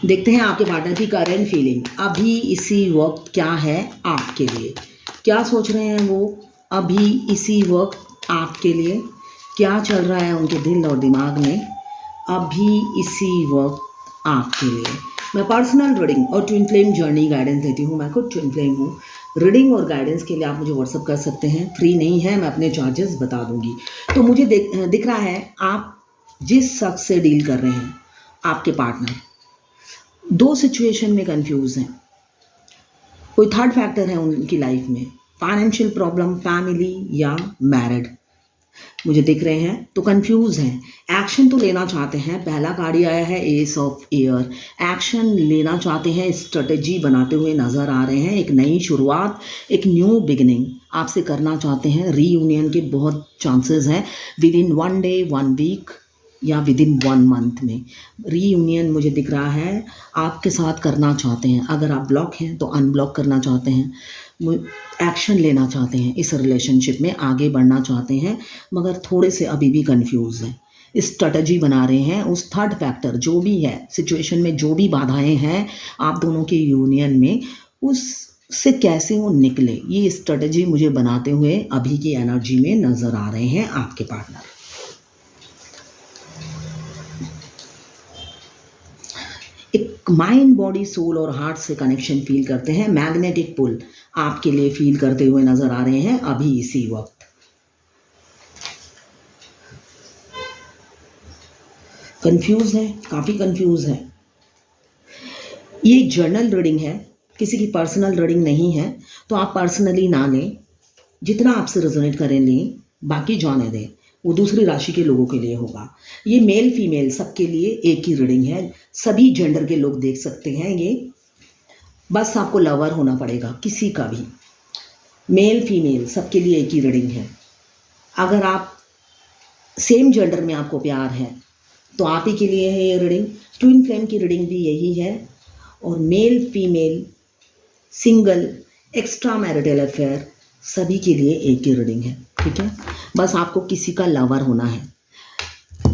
देखते हैं आपके पार्टनर की करंट फीलिंग अभी इसी वक्त क्या है आपके लिए। क्या सोच रहे हैं वो अभी इसी वक्त आपके लिए। क्या चल रहा है उनके दिल और दिमाग में अभी इसी वक्त आपके लिए। मैं पर्सनल रीडिंग और ट्विन फ्लेम जर्नी गाइडेंस देती हूँ। मैं खुद ट्विन फ्लेम हूँ। रीडिंग और गाइडेंस के लिए आप मुझे व्हाट्सअप कर सकते हैं। फ्री नहीं है, मैं अपने चार्जेस बता दूंगी। तो मुझे दिख रहा है आप जिस शख्स से डील कर रहे हैं, आपके पार्टनर दो सिचुएशन में कंफ्यूज हैं। कोई थर्ड फैक्टर है उनकी लाइफ में, फाइनेंशियल प्रॉब्लम, फैमिली या मैरिड मुझे दिख रहे हैं। तो कंफ्यूज हैं। एक्शन तो लेना चाहते हैं। पहला कार्ड आया है एस ऑफ एयर। एक्शन लेना चाहते हैं, स्ट्रेटेजी बनाते हुए नजर आ रहे हैं। एक नई शुरुआत, एक न्यू बिगिनिंग आपसे करना चाहते हैं। रीयूनियन के बहुत चांसेस हैं विद इन 1 डे 1 वीक या विद इन 1 मंथ में रीयूनियन मुझे दिख रहा है आपके साथ करना चाहते हैं। अगर आप ब्लॉक हैं तो अनब्लॉक करना चाहते हैं, एक्शन लेना चाहते हैं, इस रिलेशनशिप में आगे बढ़ना चाहते हैं, मगर थोड़े से अभी भी कंफ्यूज हैं। स्ट्रेटजी बना रहे हैं। उस थर्ड फैक्टर जो भी है सिचुएशन में, जो भी बाधाएं हैं आप दोनों के यूनियन में, उससे कैसे वो निकले, ये स्ट्रेटजी मुझे बनाते हुए अभी की एनर्जी में नजर आ रहे हैं आपके पार्टनर। एक माइंड, बॉडी, सोल और हार्ट से कनेक्शन फील करते हैं। मैग्नेटिक पुल आपके लिए फील करते हुए नजर आ रहे हैं अभी इसी वक्त। कंफ्यूज है, काफी कंफ्यूज है। ये एक जर्नल रीडिंग है, किसी की पर्सनल रीडिंग नहीं है, तो आप पर्सनली ना लें। जितना आपसे रेजोनेट करें लें, बाकी जाने दें, वो दूसरी राशि के लोगों के लिए होगा। ये मेल फीमेल सबके लिए एक ही रीडिंग है। सभी जेंडर के लोग देख सकते हैं ये। बस आपको लवर होना पड़ेगा, किसी का भी, मेल फीमेल सबके लिए एक ही रीडिंग है। अगर आप सेम जेंडर में आपको प्यार है तो आप ही के लिए है ये रीडिंग। ट्विन फ्लेम की रीडिंग भी यही है। और male female, single, extra marital affair सभी के लिए एक ही रीडिंग है। ठीक है, बस आपको किसी का लवर होना है।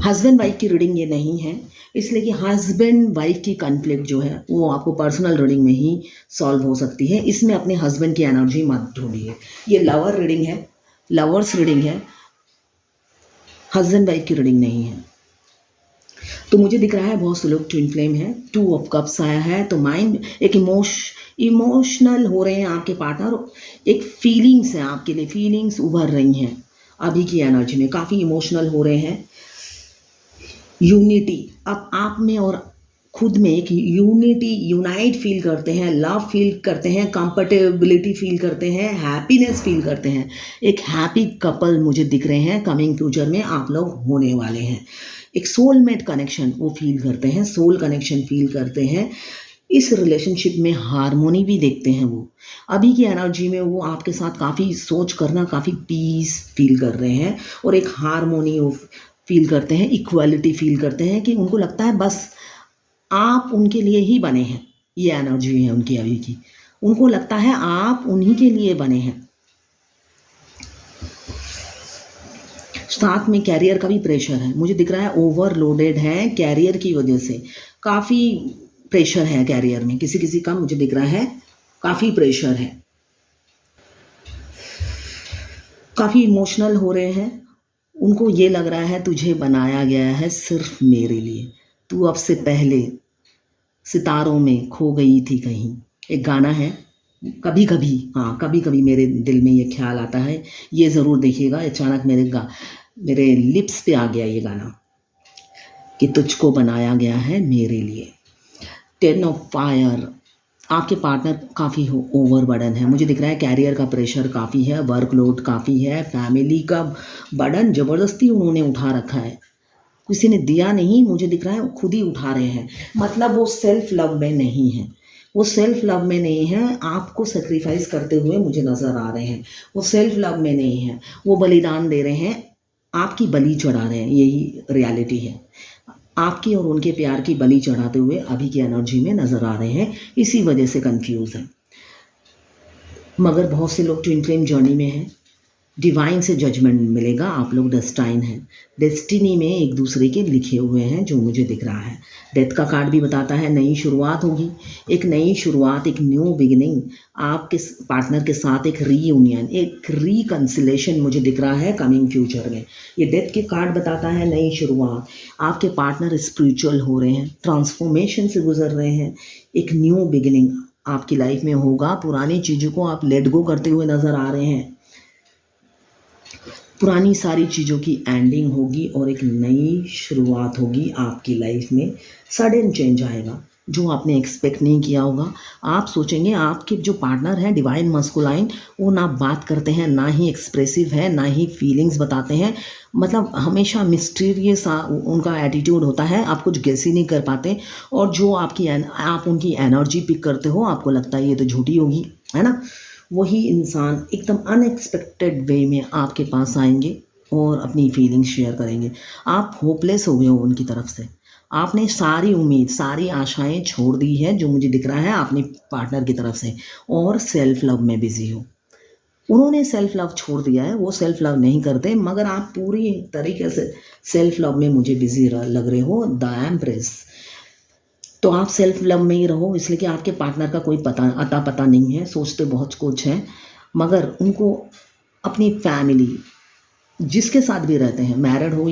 हस्बैंड वाइफ की रीडिंग ये नहीं है, इसलिए कि हस्बैंड वाइफ की कॉन्फ्लिक्ट जो है वो आपको पर्सनल रीडिंग में ही सॉल्व हो सकती है। इसमें अपने हस्बैंड की एनर्जी मत ढूंढिए। ये लवर रीडिंग है, लवर्स रीडिंग है, हस्बैंड वाइफ की रीडिंग नहीं है। तो मुझे दिख रहा है बहुत से लोग ट्विन फ्लेम है। 2 ऑफ कप्स आया है, तो माइंड एक इमोशनल हो रहे हैं आपके पार्टनर। एक फीलिंग्स है आपके लिए, फीलिंग्स उभर रही हैं अभी की एनर्जी में, काफ़ी इमोशनल हो रहे हैं। यूनिटी अब आप में और खुद में एक यूनिटी, यूनाइट फील करते हैं, लव फील करते हैं, कंफर्टेबिलिटी फील करते हैं, हैप्पीनेस फील करते हैं। एक हैप्पी कपल मुझे दिख रहे हैं। कमिंग फ्यूचर में आप लोग होने वाले हैं। एक सोलमेट कनेक्शन वो फील करते हैं, सोल कनेक्शन फील करते हैं। इस रिलेशनशिप में हार्मोनी भी देखते हैं वो। अभी की एनर्जी में वो आपके साथ काफ़ी सोच करना, काफ़ी पीस फील कर रहे हैं और एक हार्मोनी वो फील करते हैं, इक्वालिटी फील करते हैं कि उनको लगता है बस आप उनके लिए ही बने हैं। ये एनर्जी है उनकी अभी की। उनको लगता है आप उन्हीं के लिए बने हैं। साथ में कैरियर का भी प्रेशर है मुझे दिख रहा है। ओवरलोडेड है कैरियर की वजह से, काफ़ी प्रेशर है कैरियर में। किसी किसी का मुझे दिख रहा है काफ़ी प्रेशर है। काफ़ी इमोशनल हो रहे हैं। उनको ये लग रहा है तुझे बनाया गया है सिर्फ मेरे लिए, तू अब से पहले सितारों में खो गई थी कहीं। एक गाना है, कभी कभी, हाँ कभी कभी मेरे दिल में ये ख्याल आता है। ये ज़रूर देखिएगा। अचानक मेरे लिप्स पे आ गया ये गाना कि तुझको बनाया गया है मेरे लिए। 10 ऑफ फायर आपके पार्टनर काफ़ी ओवरबर्डन है मुझे दिख रहा है। कैरियर का प्रेशर काफ़ी है, वर्कलोड काफ़ी है, फैमिली का बर्डन ज़बरदस्ती उन्होंने उठा रखा है। किसी ने दिया नहीं, मुझे दिख रहा है वो खुद ही उठा रहे हैं। मतलब वो सेल्फ लव में नहीं है, वो सेल्फ लव में नहीं है। आपको सेक्रीफाइस करते हुए मुझे नज़र आ रहे हैं। वो सेल्फ लव में नहीं है, वो बलिदान दे रहे हैं, आपकी बलि चढ़ा रहे हैं। यही रियलिटी है। आपकी और उनके प्यार की बलि चढ़ाते हुए अभी की एनर्जी में नज़र आ रहे हैं। इसी वजह से कंफ्यूज है। मगर बहुत से लोग ट्विन फ्लेम जर्नी में हैं। डिवाइन से जजमेंट मिलेगा, आप लोग डेस्टाइन हैं, डेस्टिनी में एक दूसरे के लिखे हुए हैं जो मुझे दिख रहा है। डेथ का कार्ड भी बताता है नई शुरुआत होगी, एक नई शुरुआत, एक न्यू बिगिनिंग, आपके पार्टनर के साथ एक रीयूनियन, एक रिकन्सिलेशन मुझे दिख रहा है कमिंग फ्यूचर में। ये डेथ के कार्ड बताता है नई शुरुआत, आपके पार्टनर स्पिरिचुअल हो रहे हैं, ट्रांसफॉर्मेशन से गुजर रहे हैं, एक न्यू बिगिनिंग आपकी लाइफ में होगा। पुरानी चीज़ों को आप लेट गो करते हुए नज़र आ रहे हैं, पुरानी सारी चीज़ों की एंडिंग होगी और एक नई शुरुआत होगी आपकी लाइफ में। सडन चेंज आएगा जो आपने एक्सपेक्ट नहीं किया होगा। आप सोचेंगे आपके जो पार्टनर हैं डिवाइन मस्कुलाइन, वो ना बात करते हैं, ना ही एक्सप्रेसिव है, ना ही फीलिंग्स बताते हैं, मतलब हमेशा मिस्टीरियस उनका एटीट्यूड होता है, आप कुछ गेस ही नहीं कर पाते। और जो आप उनकी एनर्जी पिक करते हो, आपको लगता है ये तो झूठी होगी, है ना। वही इंसान एकदम अनएक्सपेक्टेड वे में आपके पास आएंगे और अपनी फीलिंग्स शेयर करेंगे। आप होपलेस हो गए हो उनकी तरफ से, आपने सारी उम्मीद, सारी आशाएं छोड़ दी है जो मुझे दिख रहा है अपने पार्टनर की तरफ से, और सेल्फ लव में बिजी हो। उन्होंने सेल्फ लव छोड़ दिया है, वो सेल्फ लव नहीं करते, मगर आप पूरी तरीके से सेल्फ लव में मुझे बिजी लग रहे हो। द एम्प्रेस, तो आप सेल्फ लव में ही रहो, इसलिए कि आपके पार्टनर का कोई अता पता नहीं है, सोचते बहुत कुछ है, मगर उनको अपनी फैमिली जिसके साथ भी रहते हैं, मैरिड हो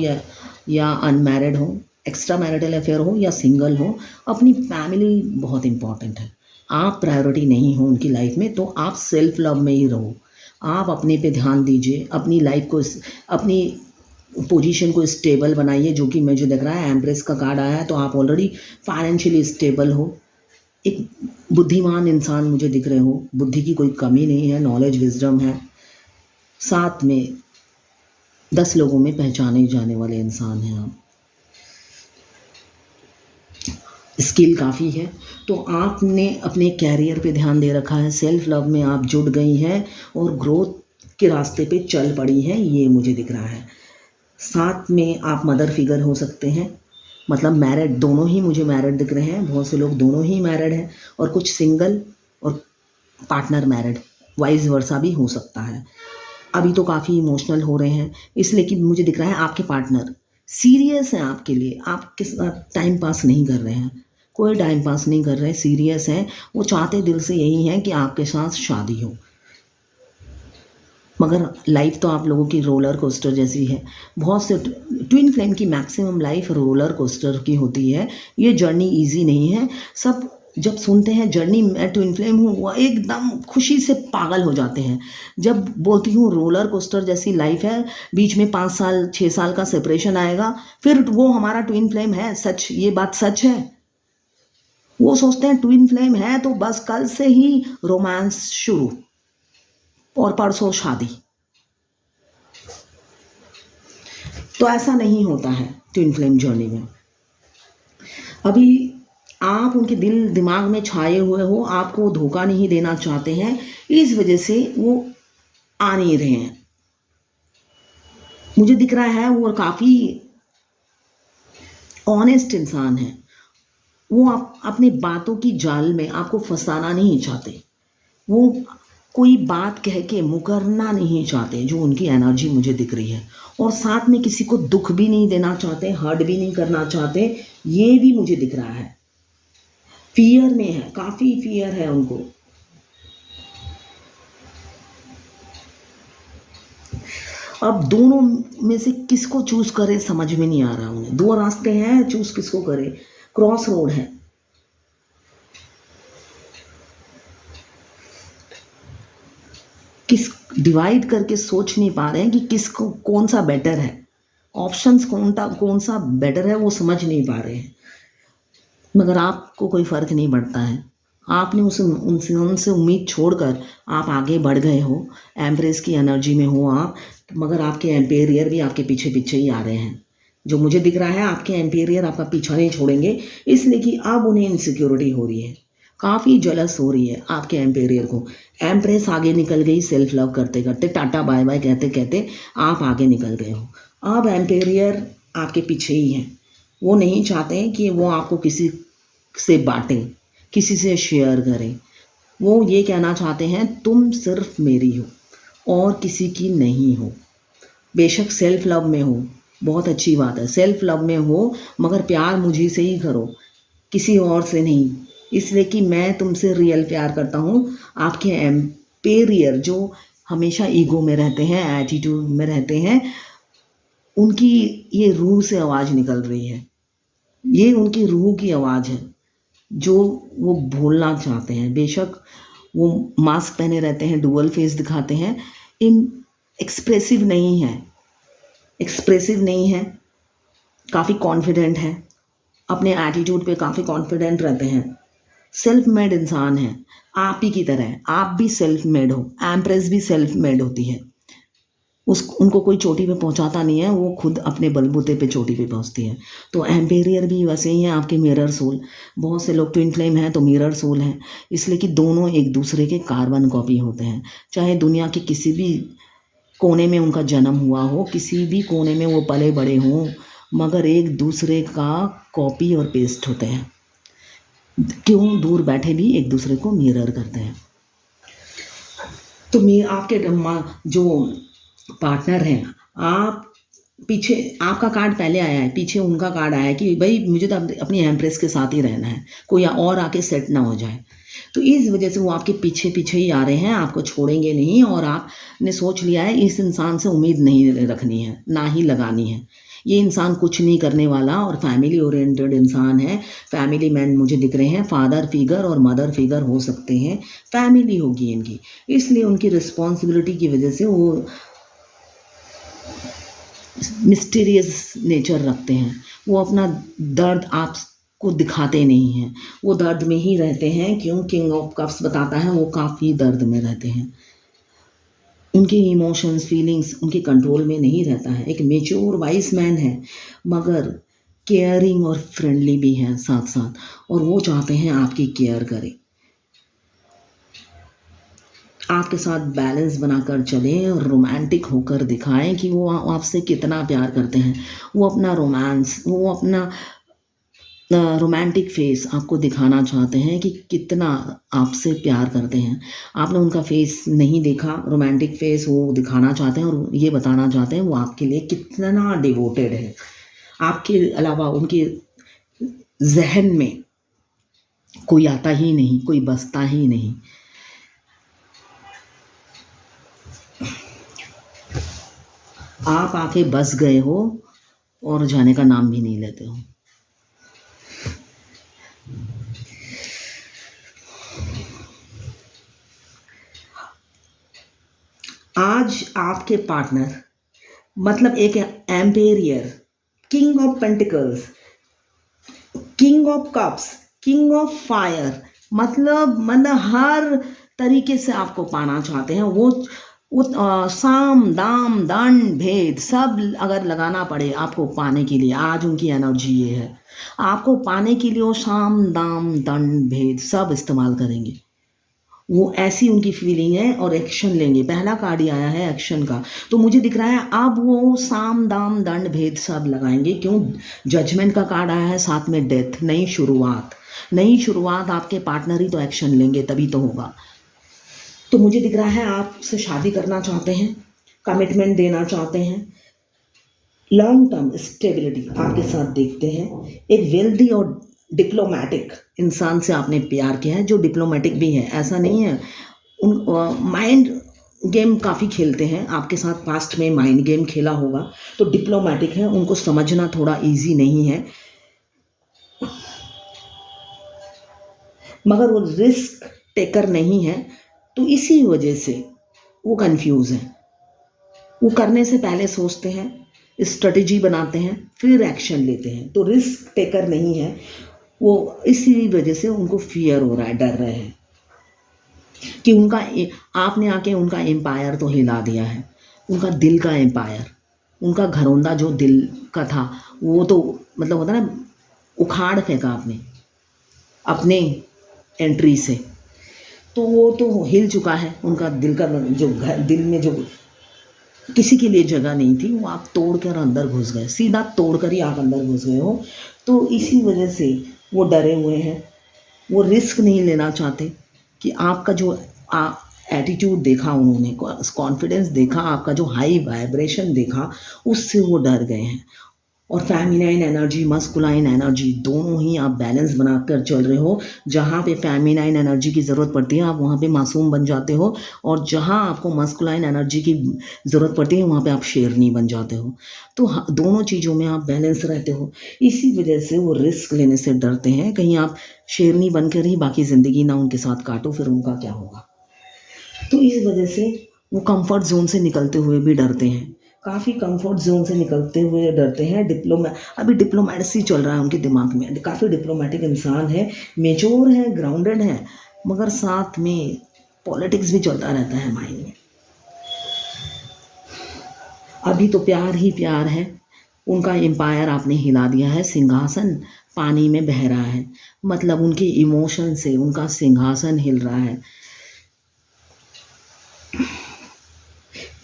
या अनमैरिड हो, एक्स्ट्रा मैरिटल अफेयर हो या सिंगल हो, अपनी फैमिली बहुत इम्पॉर्टेंट है। आप प्रायोरिटी नहीं हो उनकी लाइफ में, तो आप सेल्फ लव में ही रहो। आप अपने पे ध्यान दीजिए, अपनी लाइफ को, अपनी पोजीशन को स्टेबल बनाइए, जो कि मुझे दिख रहा है एम्प्रेस का कार्ड आया है, तो आप ऑलरेडी फाइनेंशियली स्टेबल हो, एक बुद्धिमान इंसान मुझे दिख रहे हो, बुद्धि की कोई कमी नहीं है, नॉलेज विजडम है, साथ में 10 लोगों में पहचाने जाने वाले इंसान हैं आप, स्किल काफ़ी है। तो आपने अपने कैरियर पे ध्यान दे रखा है, सेल्फ लव में आप जुड़ गई हैं और ग्रोथ के रास्ते पे चल पड़ी हैं, ये मुझे दिख रहा है। साथ में आप मदर फिगर हो सकते हैं, मतलब मैरिड, दोनों ही मुझे मैरिड दिख रहे हैं, बहुत से लोग दोनों ही मैरिड हैं, और कुछ सिंगल और पार्टनर मैरिड, वाइस वर्सा भी हो सकता है। अभी तो काफ़ी इमोशनल हो रहे हैं, इसलिए कि मुझे दिख रहा है आपके पार्टनर सीरियस हैं आपके लिए, आपके साथ टाइम पास नहीं कर रहे हैं, कोई टाइम पास नहीं कर रहे, सीरियस हैं, वो चाहते दिल से यही है कि आपके साथ शादी हो। मगर लाइफ तो आप लोगों की रोलर कोस्टर जैसी है, बहुत से ट्विन फ्लेम की मैक्सिमम लाइफ रोलर कोस्टर की होती है, ये जर्नी इजी नहीं है। सब जब सुनते हैं जर्नी मैं ट्विन फ्लेम हूँ, वो एकदम खुशी से पागल हो जाते हैं। जब बोलती हूँ रोलर कोस्टर जैसी लाइफ है, बीच में 5 साल 6 साल का सेपरेशन आएगा, फिर वो हमारा ट्विन फ्लेम है, सच, ये बात सच है। वो सोचते हैं ट्विन फ्लेम है तो बस कल से ही रोमांस शुरू और परसों शादी, तो ऐसा नहीं होता है ट्विन फ्लेम जर्नी में। अभी आप उनके दिल दिमाग में छाए हुए हो, आपको धोखा नहीं देना चाहते हैं, इस वजह से वो आ नहीं रहे हैं। मुझे दिख रहा है वो काफ़ी ऑनेस्ट इंसान है, वो अपने बातों की जाल में आपको फंसाना नहीं चाहते, वो कोई बात कह के मुकरना नहीं चाहते, जो उनकी एनर्जी मुझे दिख रही है। और साथ में किसी को दुख भी नहीं देना चाहते, हर्ट भी नहीं करना चाहते, ये भी मुझे दिख रहा है। फियर में है, काफ़ी फियर है उनको। अब दोनों में से किसको चूज करें समझ में नहीं आ रहा उन्हें, 2 रास्ते हैं, चूज किसको करें, क्रॉस रोड है। किस डिवाइड करके सोच नहीं पा रहे हैं कि किसको कौन सा बेटर है, ऑप्शंस कौन सा बेटर है वो समझ नहीं पा रहे हैं। मगर आपको कोई फ़र्क नहीं पड़ता है, आपने उनसे उम्मीद छोड़कर आप आगे बढ़ गए हो, एम्प्रेस की एनर्जी में हो आप, मगर आपके एम्पेरियर भी आपके पीछे पीछे ही आ रहे हैं। जो मुझे दिख रहा है आपके एम्पेरियर आपका पीछा नहीं छोड़ेंगे, इसलिए कि अब उन्हें इनसिक्योरिटी हो रही है, काफ़ी जलस हो रही है आपके एम्पेरियर को। एम्प्रेस आगे निकल गई, सेल्फ लव करते करते, टाटा बाय बाय कहते कहते आप आगे निकल गए हो। अब एम्पेरियर आपके पीछे ही हैं, वो नहीं चाहते कि वो आपको किसी से बांटें, किसी से शेयर करें, वो ये कहना चाहते हैं तुम सिर्फ मेरी हो और किसी की नहीं हो। बेशक सेल्फ लव में हो, बहुत अच्छी बात है, सेल्फ लव में हो, मगर प्यार मुझे से ही करो, किसी और से नहीं। इसलिए कि मैं तुमसे रियल प्यार करता हूँ। आपके एम्पेरियर जो हमेशा ईगो में रहते हैं, एटीट्यूड में रहते हैं, उनकी ये रूह से आवाज़ निकल रही है, ये उनकी रूह की आवाज़ है जो वो भूलना चाहते हैं। बेशक वो मास्क पहने रहते हैं, डुअल फेस दिखाते हैं, एक्सप्रेसिव नहीं है, एक्सप्रेसिव नहीं है, काफ़ी कॉन्फिडेंट है, अपने एटीट्यूड पे काफ़ी कॉन्फिडेंट रहते हैं, सेल्फ मेड इंसान है, आप ही की तरह। आप भी सेल्फ मेड हो, एम्प्रेस भी सेल्फ मेड होती है, उनको कोई चोटी पे पहुंचाता नहीं है, वो खुद अपने बलबूते पे चोटी पे पहुंचती है। तो एम्पेरियर भी वैसे ही है, आपके मिरर सोल। बहुत से लोग ट्विन फ्लेम हैं तो मिरर सोल हैं, इसलिए कि दोनों एक दूसरे के कार्बन कॉपी होते हैं। चाहे दुनिया के किसी भी कोने में उनका जन्म हुआ हो, किसी भी कोने में वो पले बड़े हों, मगर एक दूसरे का कॉपी और पेस्ट होते हैं। क्यों? दूर बैठे भी एक दूसरे को मिरर करते हैं। तो आपके जो पार्टनर हैं, आप पीछे, आपका कार्ड पहले आया है, पीछे उनका कार्ड आया है कि भाई मुझे तो अपनी एम्प्रेस के साथ ही रहना है, कोई और आके सेट ना हो जाए। तो इस वजह से वो आपके पीछे पीछे ही आ रहे हैं, आपको छोड़ेंगे नहीं। और आपने सोच लिया है इस इंसान से उम्मीद नहीं रखनी है, ना ही लगानी है। ये इंसान कुछ नहीं करने वाला और फैमिली ओरिएंटेड इंसान है। फैमिली मैन मुझे दिख रहे हैं, फादर फिगर और मदर फिगर हो सकते हैं, फैमिली होगी इनकी। इसलिए उनकी रिस्पॉन्सिबिलिटी की वजह से वो मिस्टीरियस नेचर रखते हैं। वो अपना दर्द आपको दिखाते नहीं हैं, वो दर्द में ही रहते हैं। क्यों? किंग ऑफ कप्स बताता है वो काफ़ी दर्द में रहते हैं, उनके इमोशंस फीलिंग्स उनके कंट्रोल में नहीं रहता है। एक मेच्योर वाइस मैन है, मगर केयरिंग और फ्रेंडली भी हैं साथ साथ, और वो चाहते हैं आपकी केयर करें, आपके साथ बैलेंस बनाकर चलें और रोमांटिक होकर दिखाएं कि वो आपसे कितना प्यार करते हैं। वो अपना रोमांस, वो अपना रोमांटिक फेस आपको दिखाना चाहते हैं कि कितना आपसे प्यार करते हैं। आपने उनका फेस नहीं देखा, रोमांटिक फेस वो दिखाना चाहते हैं और ये बताना चाहते हैं वो आपके लिए कितना डिवोटेड है। आपके अलावा उनके जहन में कोई आता ही नहीं, कोई बसता ही नहीं। आप आके बस गए हो और जाने का नाम भी नहीं लेते हो। आज आपके पार्टनर मतलब एक Imperial, king of pentacles, king of cups, king of fire, मतलब हर तरीके से आपको पाना चाहते हैं। वो साम दाम दंड भेद सब अगर लगाना पड़े आपको पाने के लिए, आज उनकी एनर्जी ये है। आपको पाने के लिए वो साम दाम दंड भेद सब इस्तेमाल करेंगे। वो ऐसी उनकी फीलिंग है और एक्शन लेंगे। पहला कार्ड ही आया है एक्शन का, तो मुझे दिख रहा है अब वो साम दाम दंड भेद सब लगाएंगे। क्यों? जजमेंट का कार्ड आया है, साथ में डेथ, नई शुरुआत। नई शुरुआत, आपके पार्टनर ही तो एक्शन लेंगे तभी तो होगा। तो मुझे दिख रहा है आपसे शादी करना चाहते हैं, कमिटमेंट देना चाहते हैं, लॉन्ग टर्म स्टेबिलिटी आपके साथ देखते हैं। एक वेल्दी और डिप्लोमेटिक इंसान से आपने प्यार किया है, जो डिप्लोमेटिक भी है, ऐसा नहीं है। उन माइंड गेम काफ़ी खेलते हैं आपके साथ, पास्ट में माइंड गेम खेला होगा, तो डिप्लोमेटिक है, उनको समझना थोड़ा इजी नहीं है, मगर वो रिस्क टेकर नहीं है। तो इसी वजह से वो कंफ्यूज हैं। वो करने से पहले सोचते हैं, स्ट्रेटजी बनाते हैं, फिर एक्शन लेते हैं। तो रिस्क टेकर नहीं है वो, इसी वजह से उनको फियर हो रहा है, डर रहे हैं कि उनका आपने आके उनका एम्पायर तो हिला दिया है, उनका दिल का एम्पायर, उनका घरौंदा जो दिल का था वो तो मतलब होता ना, उखाड़ फेंका आपने अपने एंट्री से, तो वो तो हिल चुका है। उनका दिल का जो दिल में जो किसी के लिए जगह नहीं थी, वो आप तोड़ कर अंदर घुस गए, सीधा तोड़ कर ही आप अंदर घुस गए हो। तो इसी वजह से वो डरे हुए हैं, वो रिस्क नहीं लेना चाहते कि आपका जो एटीट्यूड देखा उन्होंने, कॉन्फिडेंस देखा, आपका जो हाई वाइब्रेशन देखा, उससे वो डर गए हैं। और फेमिनाइन एनर्जी, मस्कुलाइन एनर्जी, दोनों ही आप बैलेंस बनाकर चल रहे हो। जहाँ पे फेमिनाइन एनर्जी की ज़रूरत पड़ती है आप वहाँ पे मासूम बन जाते हो, और जहाँ आपको मस्कुलाइन एनर्जी की ज़रूरत पड़ती है वहाँ पे आप शेरनी बन जाते हो। तो दोनों चीज़ों में आप बैलेंस रहते हो। इसी वजह से वो रिस्क लेने से डरते हैं, कहीं आप शेरनी बनकर ही बाकी ज़िंदगी ना उनके साथ काटो, फिर उनका क्या होगा। तो इस वजह से वो कंफर्ट जोन से निकलते हुए भी डरते हैं, काफ़ी कंफर्ट जोन से निकलते हुए डरते हैं। अभी डिप्लोमेसी चल रहा है उनके दिमाग में, काफ़ी डिप्लोमेटिक इंसान है, मेच्योर है, ग्राउंडेड है, मगर साथ में पॉलिटिक्स भी चलता रहता है माइंड में। अभी तो प्यार ही प्यार है, उनका एम्पायर आपने हिला दिया है, सिंहासन पानी में बह रहा है, मतलब उनके इमोशन से उनका सिंहासन हिल रहा है।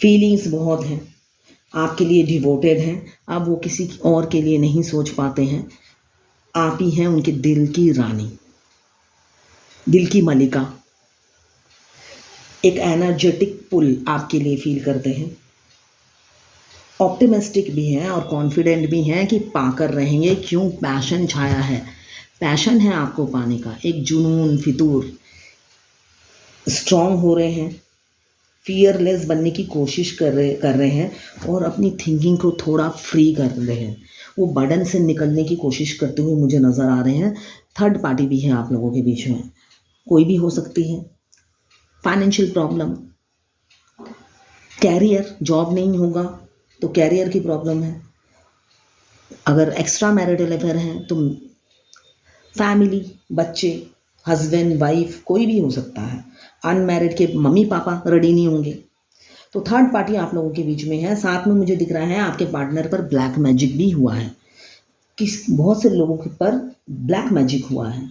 फीलिंग्स बहुत हैं, आपके लिए डिवोटेड हैं, अब वो किसी और के लिए नहीं सोच पाते हैं। आप ही हैं उनके दिल की रानी, दिल की मलिका। एक एनर्जेटिक पुल आपके लिए फील करते हैं, ऑप्टिमिस्टिक भी हैं और कॉन्फिडेंट भी हैं कि पाकर रहेंगे। क्यों? पैशन छाया है, पैशन है आपको पाने का, एक जुनून, फितूर। स्ट्रॉन्ग हो रहे हैं, फियरलेस बनने की कोशिश कर रहे हैं, और अपनी थिंकिंग को थोड़ा फ्री कर रहे हैं। वो बर्डन से निकलने की कोशिश करते हुए मुझे नज़र आ रहे हैं। थर्ड पार्टी भी है आप लोगों के बीच में, कोई भी हो सकती है। फाइनेंशियल प्रॉब्लम, कैरियर, जॉब नहीं होगा तो कैरियर की प्रॉब्लम है। अगर एक्स्ट्रा मैरिटल अफेयर हैं तो फैमिली, बच्चे, हस्बैंड, वाइफ, कोई भी हो सकता है। अनमैरिड के मम्मी पापा रेडी नहीं होंगे। तो थर्ड पार्टी आप लोगों के बीच में है। साथ में मुझे दिख रहा है आपके पार्टनर पर ब्लैक मैजिक भी हुआ है, बहुत से लोगों के पर ब्लैक मैजिक हुआ है।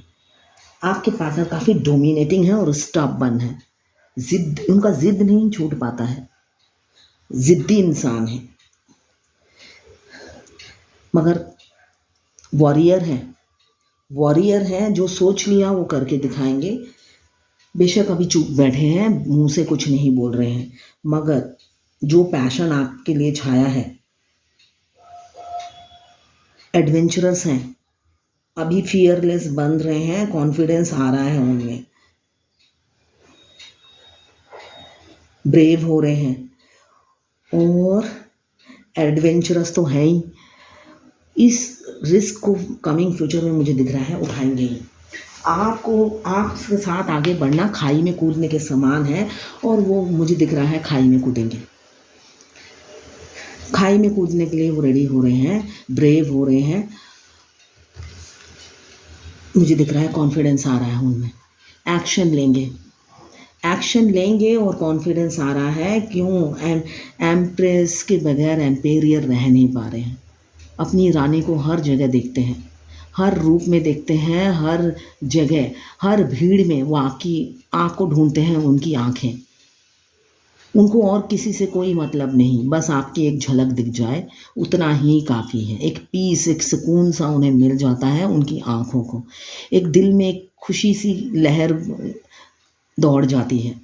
आपके पार्टनर काफ़ी डोमिनेटिंग है और स्टबर्न है, उनका जिद नहीं छूट पाता है, जिद्दी इंसान है, मगर वॉरियर हैं, जो सोच लिया वो करके दिखाएंगे। बेशक अभी चुप बैठे हैं, मुंह से कुछ नहीं बोल रहे हैं, मगर जो पैशन आपके लिए छाया है, एडवेंचरस हैं, अभी फियरलेस बन रहे हैं, कॉन्फिडेंस आ रहा है उनमें, ब्रेव हो रहे हैं, और एडवेंचरस तो है ही। इस रिस्क को कमिंग फ्यूचर में मुझे दिख रहा है उठाएंगे ही। आपके साथ आगे बढ़ना खाई में कूदने के समान है, और वो मुझे दिख रहा है खाई में कूदेंगे। खाई में कूदने के लिए वो रेडी हो रहे हैं, ब्रेव हो रहे हैं, मुझे दिख रहा है कॉन्फिडेंस आ रहा है उनमें। एक्शन लेंगे और कॉन्फिडेंस आ रहा है। क्यों? एम्प्रेस के बगैर एम्पेरियर रह नहीं पा रहे हैं। अपनी रानी को हर जगह देखते हैं, हर रूप में देखते हैं, हर जगह, हर भीड़ में वो आपकी आँख को ढूंढते हैं, उनकी आँखें। उनको और किसी से कोई मतलब नहीं, बस आपकी एक झलक दिख जाए उतना ही काफ़ी है। एक पीस, एक सुकून सा उन्हें मिल जाता है उनकी आँखों को, एक दिल में एक खुशी सी लहर दौड़ जाती है।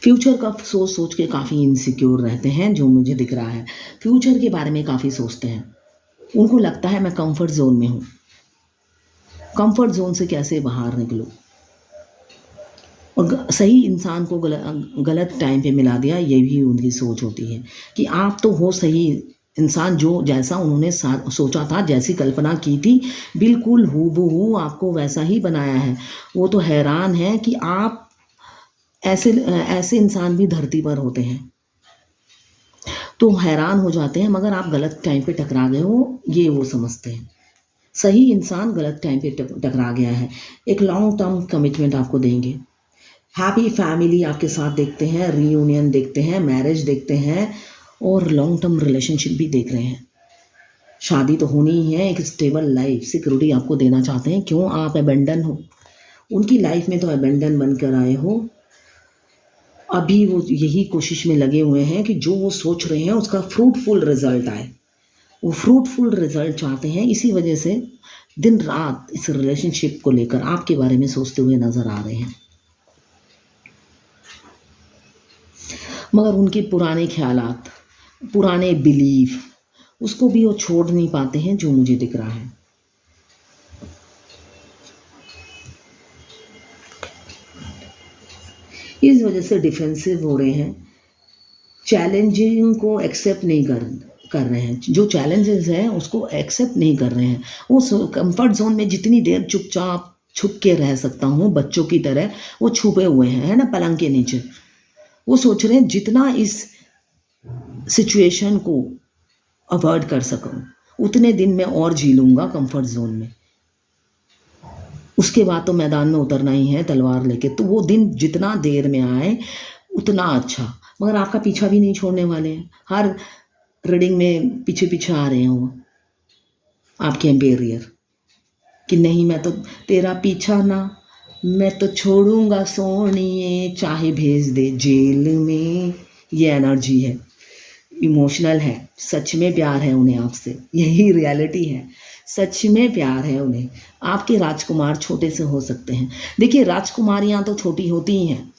फ्यूचर का सोच के काफ़ी इनसिक्योर रहते हैं, जो मुझे दिख रहा है। फ्यूचर के बारे में काफ़ी सोचते हैं, उनको लगता है मैं कंफर्ट जोन में हूँ, कंफर्ट जोन से कैसे बाहर निकलूँ, और सही इंसान को गलत टाइम पे मिला दिया, ये भी उनकी सोच होती है कि आप तो हो सही इंसान, जो जैसा उन्होंने सोचा था, जैसी कल्पना की थी, बिल्कुल हूबहू आपको वैसा ही बनाया है। वो तो हैरान है कि आप ऐसे इंसान भी धरती पर होते हैं, तो हैरान हो जाते हैं, मगर आप गलत टाइम पे टकरा गए हो, ये वो समझते हैं। सही इंसान गलत टाइम पे टकरा गया है। एक लॉन्ग टर्म कमिटमेंट आपको देंगे, हैप्पी फैमिली आपके साथ देखते हैं, रीयूनियन देखते हैं, मैरिज देखते हैं, और लॉन्ग टर्म रिलेशनशिप भी देख रहे हैं। शादी तो होनी ही है, एक स्टेबल लाइफ सिक्योरिटी आपको देना चाहते हैं। क्यों? आप अबेंडन हो, उनकी लाइफ में तो अबेंडन बनकर आए हो। अभी वो यही कोशिश में लगे हुए हैं कि जो वो सोच रहे हैं उसका फ्रूटफुल रिजल्ट आए, वो फ्रूटफुल रिजल्ट चाहते हैं। इसी वजह से दिन रात इस रिलेशनशिप को लेकर आपके बारे में सोचते हुए नज़र आ रहे हैं, मगर उनके पुराने ख्यालात, पुराने बिलीफ, उसको भी वो छोड़ नहीं पाते हैं, जो मुझे दिख रहा है। इस वजह से डिफेंसिव हो रहे हैं, चैलेंजिंग को एक्सेप्ट नहीं कर रहे हैं, जो चैलेंजेस हैं उसको एक्सेप्ट नहीं कर रहे हैं। उस कंफर्ट जोन में जितनी देर चुपचाप छुप के रह सकता हूँ बच्चों की तरह, वो छुपे हुए हैं, है ना, पलंग के नीचे। वो सोच रहे हैं जितना इस सिचुएशन को अवॉइड कर सकूं उतने दिन मैं और जी लूँगा कंफर्ट जोन में, उसके बाद तो मैदान में उतरना ही है तलवार लेके। तो वो दिन जितना देर में आए उतना अच्छा, मगर आपका पीछा भी नहीं छोड़ने वाले हैं। हर रीडिंग में पीछे पीछे आ रहे हैं वो आपके एम्पेरियर कि नहीं मैं तो तेरा पीछा ना, मैं तो छोड़ूंगा सोनिए, चाहे भेज दे जेल में। ये एनर्जी है, इमोशनल है, सच में प्यार है उन्हें आपसे, यही रियलिटी है, सच में प्यार है उन्हें। आपके राजकुमार छोटे से हो सकते हैं। देखिए राजकुमारियाँ तो छोटी होती ही हैं,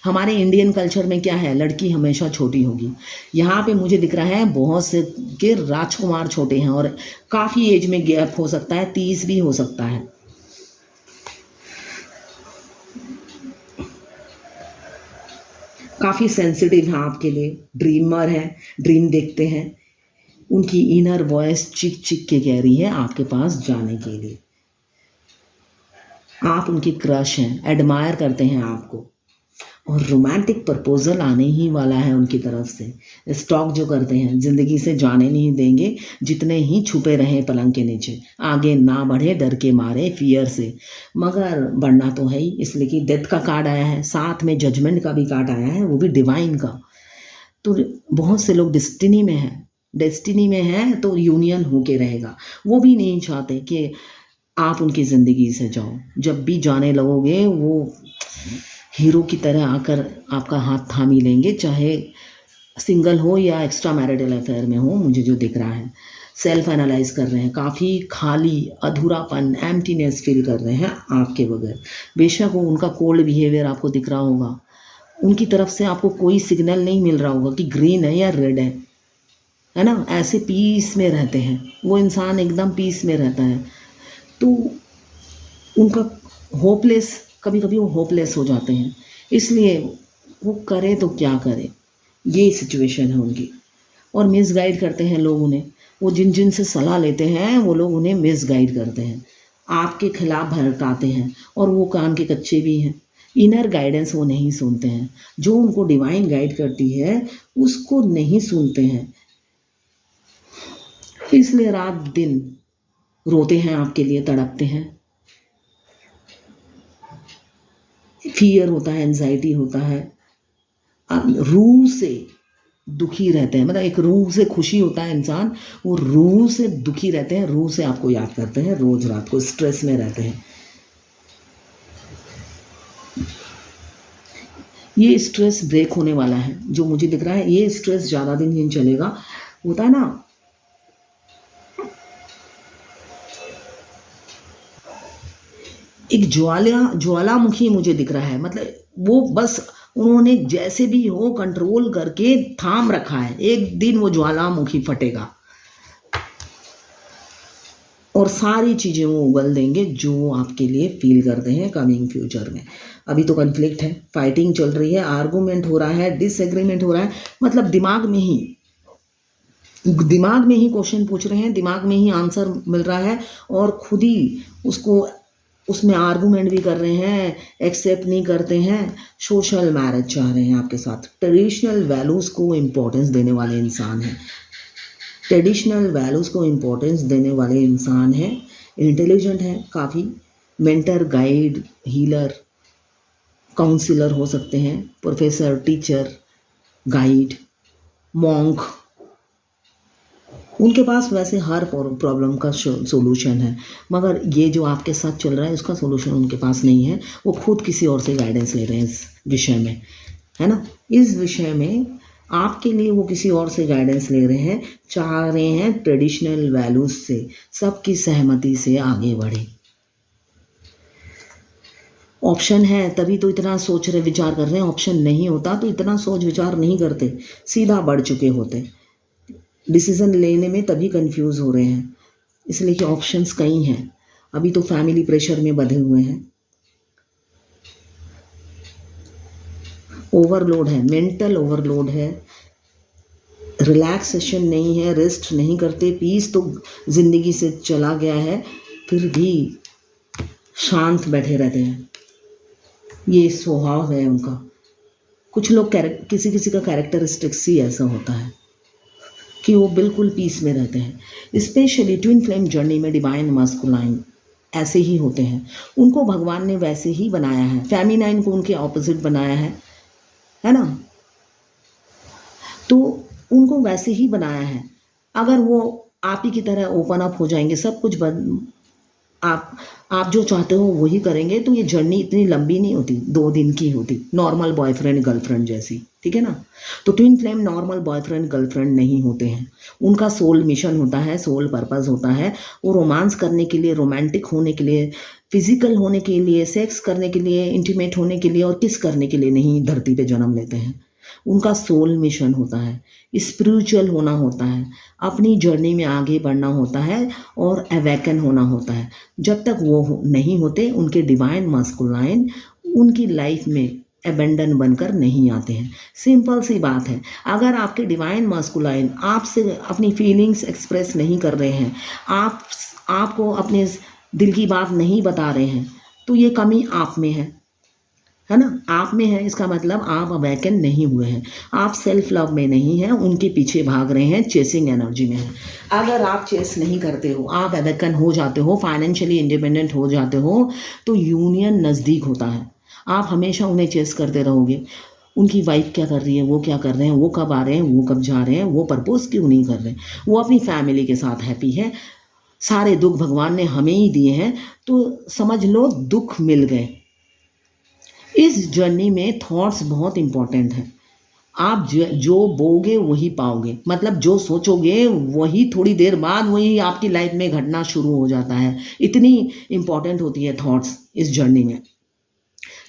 हमारे इंडियन कल्चर में क्या है, लड़की हमेशा छोटी होगी। यहाँ पे मुझे दिख रहा है बहुत से के राजकुमार छोटे हैं और काफ़ी एज में गैप हो सकता है, 30 भी हो सकता है। काफ़ी सेंसिटिव हैं आपके लिए, ड्रीमर हैं, ड्रीम देखते हैं। उनकी इनर वॉइस चिक चिक के कह रही है आपके पास जाने के लिए। आप उनकी क्रश हैं, एडमायर करते हैं आपको, और रोमांटिक प्रपोजल आने ही वाला है उनकी तरफ से। स्टॉक जो करते हैं, ज़िंदगी से जाने नहीं देंगे जितने ही छुपे रहें पलंग के नीचे, आगे ना बढ़े डर के मारे, फियर से। मगर बढ़ना तो है ही, इसलिए कि डेथ का कार्ड आया है, साथ में जजमेंट का भी कार्ड आया है, वो भी डिवाइन का। तो बहुत से लोग डेस्टिनी में हैं, डेस्टिनी में है तो यूनियन होके रहेगा। वो भी नहीं चाहते कि आप उनकी ज़िंदगी से जाओ। जब भी जाने लगोगे वो हीरो की तरह आकर आपका हाथ थाम ही लेंगे, चाहे सिंगल हो या एक्स्ट्रा मैरिटल अफेयर में हो। मुझे जो दिख रहा है, सेल्फ एनालाइज कर रहे हैं, काफ़ी खाली, अधूरापन, एम्प्टीनेस फील कर रहे हैं आपके बगैर। बेशक वो उनका कोल्ड बिहेवियर आपको दिख रहा होगा, उनकी तरफ से आपको कोई सिग्नल नहीं मिल रहा होगा कि ग्रीन है या रेड है ना। ऐसे पीस में रहते हैं वो इंसान, एकदम पीस में रहता है। तो उनका होपलेस, कभी कभी वो होपलेस हो जाते हैं, इसलिए वो करे तो क्या करे, ये सिचुएशन है उनकी। और मिसगाइड करते हैं लोग उन्हें, वो जिन जिन से सलाह लेते हैं वो लोग उन्हें मिसगाइड करते हैं, आपके खिलाफ भड़काते हैं, और वो कान के कच्चे भी हैं। इनर गाइडेंस वो नहीं सुनते हैं, जो उनको डिवाइन गाइड करती है उसको नहीं सुनते हैं, इसलिए रात दिन रोते हैं आपके लिए, तड़पते हैं, फियर होता है, एंजाइटी होता है, रूह से दुखी रहते हैं। मतलब एक रूह से खुशी होता है इंसान, वो रूह से दुखी रहते हैं, रूह से आपको याद करते हैं, रोज रात को स्ट्रेस में रहते हैं। ये स्ट्रेस ब्रेक होने वाला है, जो मुझे दिख रहा है। ये स्ट्रेस ज़्यादा दिन नहीं चलेगा। होता है ना, एक ज्वालामुखी मुझे दिख रहा है, मतलब वो बस उन्होंने जैसे भी हो कंट्रोल करके थाम रखा है, एक दिन वो ज्वालामुखी फटेगा और सारी चीज़ें वो उगल देंगे जो वो आपके लिए फील करते हैं कमिंग फ्यूचर में। अभी तो कन्फ्लिक्ट है, फाइटिंग चल रही है, आर्गूमेंट हो रहा है, डिसएग्रीमेंट हो रहा है, मतलब दिमाग में ही क्वेश्चन पूछ रहे हैं, दिमाग में ही आंसर मिल रहा है, और खुद ही उसमें आर्गूमेंट भी कर रहे हैं, एक्सेप्ट नहीं करते हैं। सोशल मैरिज चाह रहे हैं आपके साथ। ट्रेडिशनल वैल्यूज़ को इम्पोर्टेंस देने वाले इंसान हैं, ट्रेडिशनल वैल्यूज़ को इम्पोर्टेंस देने वाले इंसान हैं, इंटेलिजेंट है काफ़ी, मेंटर, गाइड, हीलर, काउंसलर हो सकते हैं, प्रोफेसर, टीचर, गाइड, मॉन्क। उनके पास वैसे हर प्रॉब्लम का सोल्यूशन है, मगर ये जो आपके साथ चल रहा है उसका सोल्यूशन उनके पास नहीं है। वो खुद किसी और से गाइडेंस ले रहे हैं इस विषय में, है ना। इस विषय में आपके लिए वो किसी और से गाइडेंस ले रहे हैं, चाह रहे हैं ट्रेडिशनल वैल्यूज से सबकी सहमति से आगे बढ़े। ऑप्शन है तभी तो इतना सोच रहे विचार कर रहे हैं, ऑप्शन नहीं होता तो इतना सोच विचार नहीं करते, सीधा बढ़ चुके होते। डिसीजन लेने में तभी कंफ्यूज हो रहे हैं, इसलिए कि ऑप्शंस कई हैं। अभी तो फैमिली प्रेशर में बंधे हुए हैं, ओवरलोड है, मेंटल ओवरलोड है, रिलैक्सेशन नहीं है, रेस्ट नहीं करते, पीस तो जिंदगी से चला गया है, फिर भी शांत बैठे रहते हैं। ये स्वभाव है उनका। कुछ लोग किसी किसी का कैरेक्टरिस्टिक्स ही ऐसा होता है कि वो बिल्कुल पीस में रहते हैं। स्पेशली ट्विन फ्लेम जर्नी में डिवाइन मास्कुलाइन ऐसे ही होते हैं, उनको भगवान ने वैसे ही बनाया है, फेमिनाइन को उनके ऑपोजिट बनाया है ना, तो उनको वैसे ही बनाया है। अगर वो आप ही की तरह ओपन अप हो जाएंगे, सब कुछ आप जो चाहते हो वही करेंगे, तो ये जर्नी इतनी लंबी नहीं होती, 2 दिन की होती, नॉर्मल बॉयफ्रेंड गर्लफ्रेंड जैसी, ठीक है ना। तो twin flame normal boyfriend girlfriend नहीं होते हैं, उनका सोल मिशन होता है, सोल पर्पस होता है। वो रोमांस करने के लिए, रोमांटिक होने के लिए, फिजिकल होने के लिए, सेक्स करने के लिए, इंटीमेट होने के लिए और किस करने के लिए नहीं धरती पे जन्म लेते हैं। उनका सोल मिशन होता है, स्पिरिचुअल होना होता है, अपनी जर्नी में आगे बढ़ना होता है और अवेकन होना होता है। जब तक वो नहीं होते, उनके डिवाइन मास्कुलाइन उनकी लाइफ में एबेंडन बनकर नहीं आते हैं। सिंपल सी बात है, अगर आपके डिवाइन मास्कुलाइन आपसे अपनी फीलिंग्स एक्सप्रेस नहीं कर रहे हैं, आपको अपने दिल की बात नहीं बता रहे हैं, तो ये कमी आप में है ना, आप में है। इसका मतलब आप अवेकन नहीं हुए हैं, आप सेल्फ लव में नहीं हैं, उनके पीछे भाग रहे हैं, चेसिंग एनर्जी में हैं। अगर आप चेस नहीं करते हो, आप अवेकन हो जाते हो, फाइनेंशियली इंडिपेंडेंट हो जाते हो, तो यूनियन नज़दीक होता है। आप हमेशा उन्हें चेस करते रहोगे, उनकी वाइफ क्या कर रही है, वो क्या कर रहे हैं, वो कब आ रहे हैं, वो कब जा रहे हैं, वो प्रपोज क्यों नहीं कर रहे, वो अपनी फैमिली के साथ हैप्पी है, सारे दुख भगवान ने हमें ही दिए हैं, तो समझ लो दुख मिल गए। इस जर्नी में थॉट्स बहुत इंपॉर्टेंट हैं। आप जो बोगे वही पाओगे, मतलब जो सोचोगे वही थोड़ी देर बाद वही आपकी लाइफ में घटना शुरू हो जाता है। इतनी इंपॉर्टेंट होती है थॉट्स इस जर्नी में।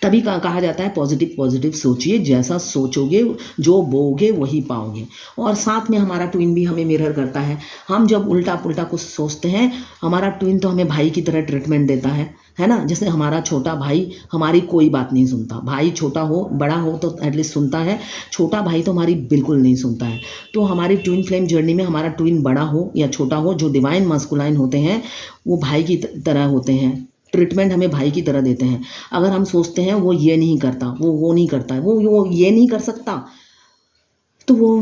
तभी कहा जाता है पॉजिटिव सोचिए, जैसा सोचोगे जो बोगे वही पाओगे। और साथ में हमारा ट्विन भी हमें मिरर करता है। हम जब उल्टा पुल्टा कुछ सोचते हैं, हमारा ट्विन तो हमें भाई की तरह ट्रीटमेंट देता है ना। जैसे हमारा छोटा भाई हमारी कोई बात नहीं सुनता, भाई छोटा हो बड़ा हो तो एटलीस्ट सुनता है, छोटा भाई तो हमारी बिल्कुल नहीं सुनता है। तो हमारी ट्विन फ्लेम जर्नी में हमारा ट्विन बड़ा हो या छोटा हो, जो डिवाइन मास्कुलाइन होते हैं वो भाई की तरह होते हैं, ट्रीटमेंट हमें भाई की तरह देते हैं। अगर हम सोचते हैं वो ये नहीं करता, वो नहीं करता है, वो ये नहीं कर सकता, तो वो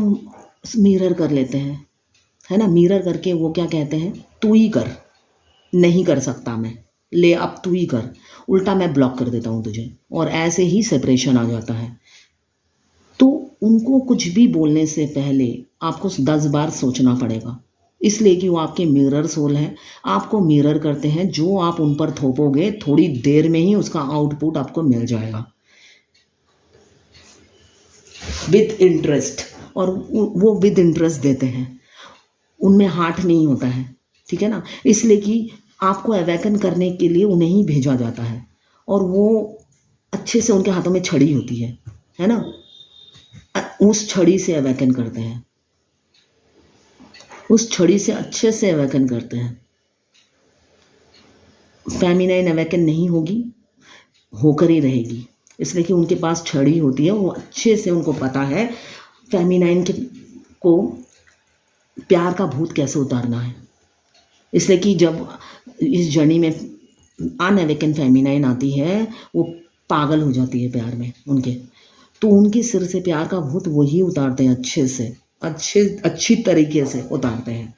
मिरर कर लेते हैं, है ना। मिरर करके वो क्या कहते हैं, तू ही कर, नहीं कर सकता मैं, ले अब तू ही कर, उल्टा मैं ब्लॉक कर देता हूँ तुझे, और ऐसे ही सेपरेशन आ जाता है। तो उनको कुछ भी बोलने से पहले आपको 10 बार सोचना पड़ेगा, इसलिए कि वो आपके मिरर सोल हैं, आपको मिरर करते हैं। जो आप उन पर थोपोगे थोड़ी देर में ही उसका आउटपुट आपको मिल जाएगा विद इंटरेस्ट, और वो विद इंटरेस्ट देते हैं, उनमें हार्ट नहीं होता है, ठीक है ना। इसलिए कि आपको अवेकन करने के लिए उन्हें ही भेजा जाता है, और वो अच्छे से, उनके हाथों में छड़ी होती है ना, उस छड़ी से अवेकन करते हैं, उस छड़ी से अच्छे से अवेकन करते हैं। फेमिनाइन अवेकन नहीं होगी, होकर ही रहेगी, इसलिए कि उनके पास छड़ी होती है, वो अच्छे से उनको पता है फेमिनाइन को प्यार का भूत कैसे उतारना है। इसलिए कि जब इस जर्नी में अनअवेकन फेमिनाइन आती है, वो पागल हो जाती है प्यार में उनके, तो उनके सिर से प्यार का भूत वही उतारते हैं, अच्छे से, अच्छी तरीके से उतारते हैं।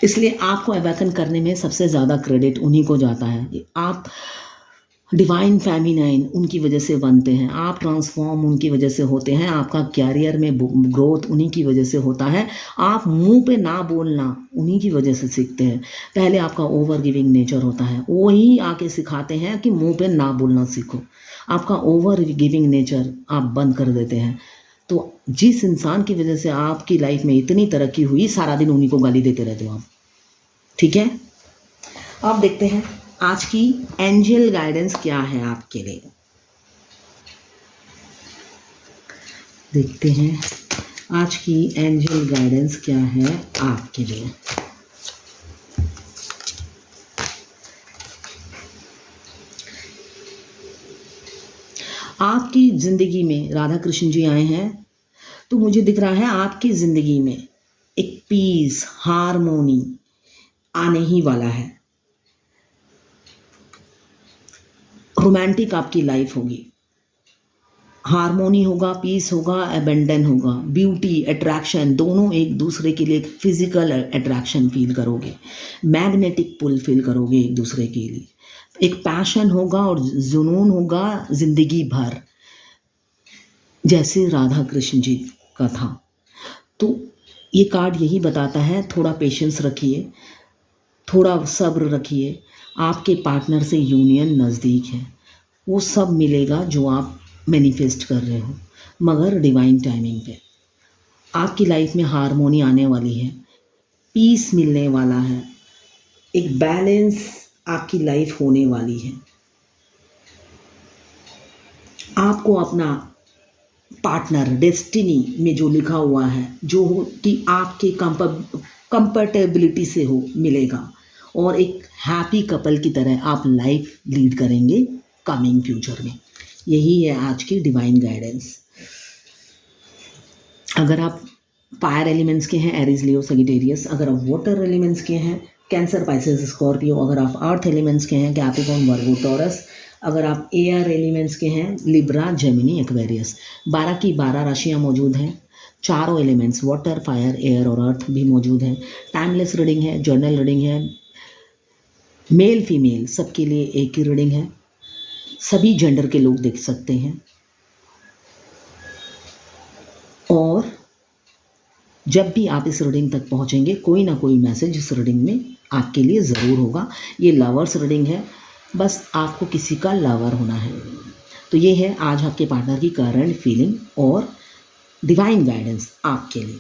इसलिए आपको अवेकन करने में सबसे ज़्यादा क्रेडिट उन्हीं को जाता है। आप डिवाइन फेमिनाइन उनकी वजह से बनते हैं, आप ट्रांसफॉर्म उनकी वजह से होते हैं, आपका कैरियर में ग्रोथ उन्हीं की वजह से होता है, आप मुंह पे ना बोलना उन्हीं की वजह से सीखते हैं। पहले आपका ओवर गिविंग नेचर होता है, वही आके सिखाते हैं कि मुंह पे ना बोलना सीखो। आपका ओवर गिविंग नेचर आप बंद कर देते हैं। तो जिस इंसान की वजह से आपकी लाइफ में इतनी तरक्की हुई, सारा दिन उन्हीं को गाली देते रहते हो आप। ठीक है, अब देखते हैं आज की एंजल गाइडेंस क्या है आपके लिए। देखते हैं आज की एंजल गाइडेंस क्या है आपके लिए। आपकी ज़िंदगी में राधा कृष्ण जी आए हैं, तो मुझे दिख रहा है आपकी ज़िंदगी में एक पीस, हार्मोनी आने ही वाला है। रोमांटिक आपकी लाइफ होगी, हार्मोनी होगा, पीस होगा, अबेंडन होगा, ब्यूटी, अट्रैक्शन, दोनों एक दूसरे के लिए फिजिकल अट्रैक्शन फील करोगे, मैग्नेटिक पुल फील करोगे एक दूसरे के लिए, एक पैशन होगा और जुनून होगा जिंदगी भर, जैसे राधा कृष्ण जी का था। तो ये कार्ड यही बताता है, थोड़ा पेशेंस रखिए, थोड़ा सब्र रखिए, आपके पार्टनर से यूनियन नज़दीक है, वो सब मिलेगा जो आप मैनिफेस्ट कर रहे हो, मगर डिवाइन टाइमिंग पे। आपकी लाइफ में हार्मोनी आने वाली है, पीस मिलने वाला है, एक बैलेंस आपकी लाइफ होने वाली है। आपको अपना पार्टनर डेस्टिनी में जो लिखा हुआ है, जो हो कि आपके कंफर्टेबिलिटी से हो, मिलेगा, और एक हैप्पी कपल की तरह आप लाइफ लीड करेंगे कमिंग फ्यूचर में। यही है आज की डिवाइन गाइडेंस। अगर आप फायर एलिमेंट्स के हैं, एरीज, लियो, सजिटेरियस। अगर आप वाटर एलिमेंट्स के हैं, कैंसर, पाइसेस, स्कॉर्पियो। अगर आप अर्थ एलिमेंट्स के हैं, कैप्रिकॉर्न, वर्गो, टॉरस। अगर आप एयर एलिमेंट्स के हैं, लिब्रा, जेमिनी, एक्वेरियस। 12 की 12 राशियाँ मौजूद हैं, चारों एलिमेंट्स वाटर, फायर, एयर और अर्थ भी मौजूद हैं। टाइमलेस रीडिंग है, जर्नल रीडिंग है, मेल फीमेल सबके लिए एक ही रीडिंग है, सभी जेंडर के लोग देख सकते हैं। और जब भी आप इस रीडिंग तक पहुंचेंगे, कोई ना कोई मैसेज इस रीडिंग में आपके लिए ज़रूर होगा। ये लवर्स रीडिंग है, बस आपको किसी का लवर होना है। तो ये है आज आपके पार्टनर की करंट फीलिंग और डिवाइन गाइडेंस आपके लिए।